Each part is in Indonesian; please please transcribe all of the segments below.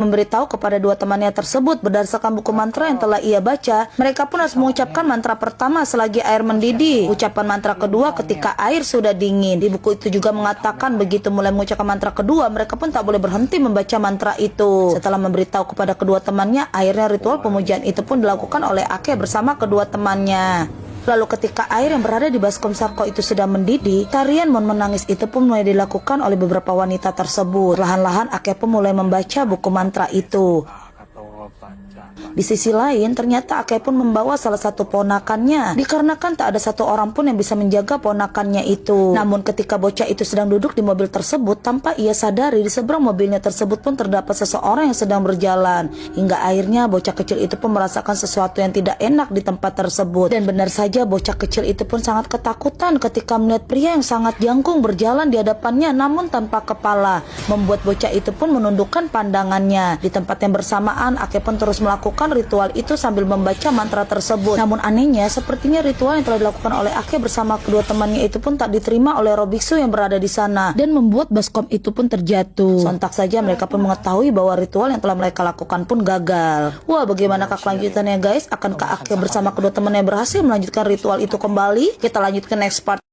memberitahu kepada dua temannya tersebut berdasarkan buku mantra yang telah ia baca, mereka pun harus mengucapkan mantra pertama selagi air mendidih, ucapan mantra kedua ketika air sudah dingin. Di buku itu juga mengatakan begitu mulai mengucapkan mantra kedua, mereka pun tak boleh berhenti membaca mantra itu. Setelah memberitahu kepada kedua temannya, akhirnya ritual pemujaan itu pun dilakukan oleh Ake bersama kedua temannya. Lalu ketika air yang berada di baskom Sarko itu sudah mendidih, tarian Mon menangis itu pun mulai dilakukan oleh beberapa wanita tersebut. Perlahan-lahan Ake pun mulai membaca buku mantra itu. Di sisi lain, ternyata Ake pun membawa salah satu ponakannya, dikarenakan tak ada satu orang pun yang bisa menjaga ponakannya itu. Namun ketika bocah itu sedang duduk di mobil tersebut, tanpa ia sadari di seberang mobilnya tersebut pun terdapat seseorang yang sedang berjalan. Hingga akhirnya bocah kecil itu pun merasakan sesuatu yang tidak enak di tempat tersebut. Dan benar saja bocah kecil itu pun sangat ketakutan ketika melihat pria yang sangat jangkung berjalan di hadapannya namun tanpa kepala. Membuat bocah itu pun menundukkan pandangannya. Di tempat yang bersamaan, Ake pun terus melakukan ritual itu sambil membaca mantra tersebut. Namun anehnya, sepertinya ritual yang telah dilakukan oleh Ake bersama kedua temannya itu pun tak diterima oleh roh biksu yang berada di sana dan membuat baskom itu pun terjatuh. Sontak saja mereka pun mengetahui bahwa ritual yang telah mereka lakukan pun gagal. Wah, bagaimanakah kelanjutannya guys? Akankah Ake bersama kedua temannya berhasil melanjutkan ritual itu kembali? Kita lanjut ke next part.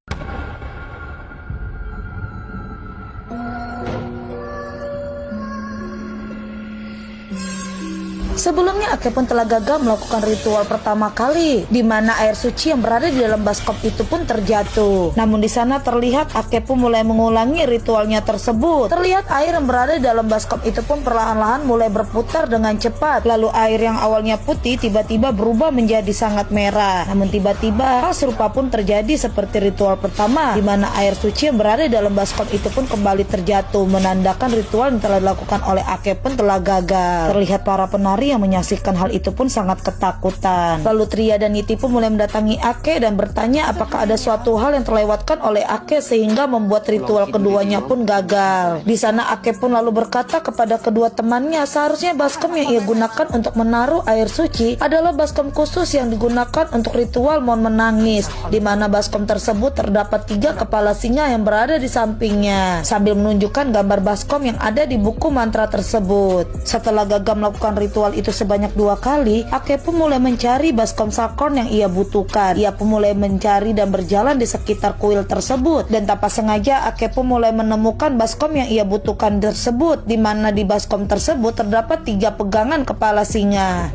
Sebelumnya Ake pun telah gagal melakukan ritual pertama kali, di mana air suci yang berada di dalam baskom itu pun terjatuh. Namun di sana terlihat Ake pun mulai mengulangi ritualnya tersebut. Terlihat air yang berada di dalam baskom itu pun perlahan-lahan mulai berputar dengan cepat. Lalu air yang awalnya putih tiba-tiba berubah menjadi sangat merah. Namun tiba-tiba hal serupa pun terjadi seperti ritual pertama, di mana air suci yang berada di dalam baskom itu pun kembali terjatuh, menandakan ritual yang telah dilakukan oleh Ake pun telah gagal. Terlihat para penari yang menyaksikan hal itu pun sangat ketakutan. Lalu Tria dan Niti pun mulai mendatangi Ake dan bertanya apakah ada suatu hal yang terlewatkan oleh Ake sehingga membuat ritual keduanya pun gagal. Di sana Ake pun lalu berkata kepada kedua temannya, seharusnya baskom yang ia gunakan untuk menaruh air suci adalah baskom khusus yang digunakan untuk ritual Mon menangis, di mana baskom tersebut terdapat 3 kepala singa yang berada di sampingnya, sambil menunjukkan gambar baskom yang ada di buku mantra tersebut. Setelah gagal melakukan ritual itu sebanyak 2 kali, Ake pun mulai mencari baskom Sarkon yang ia butuhkan. Ia pun mulai mencari dan berjalan di sekitar kuil tersebut, dan tanpa sengaja Ake pun mulai menemukan baskom yang ia butuhkan tersebut, di mana di baskom tersebut terdapat 3 pegangan kepala singa.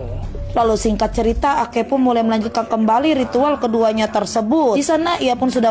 Lalu singkat cerita, Ake pun mulai melanjutkan kembali ritual keduanya tersebut. Di sana ia pun sudah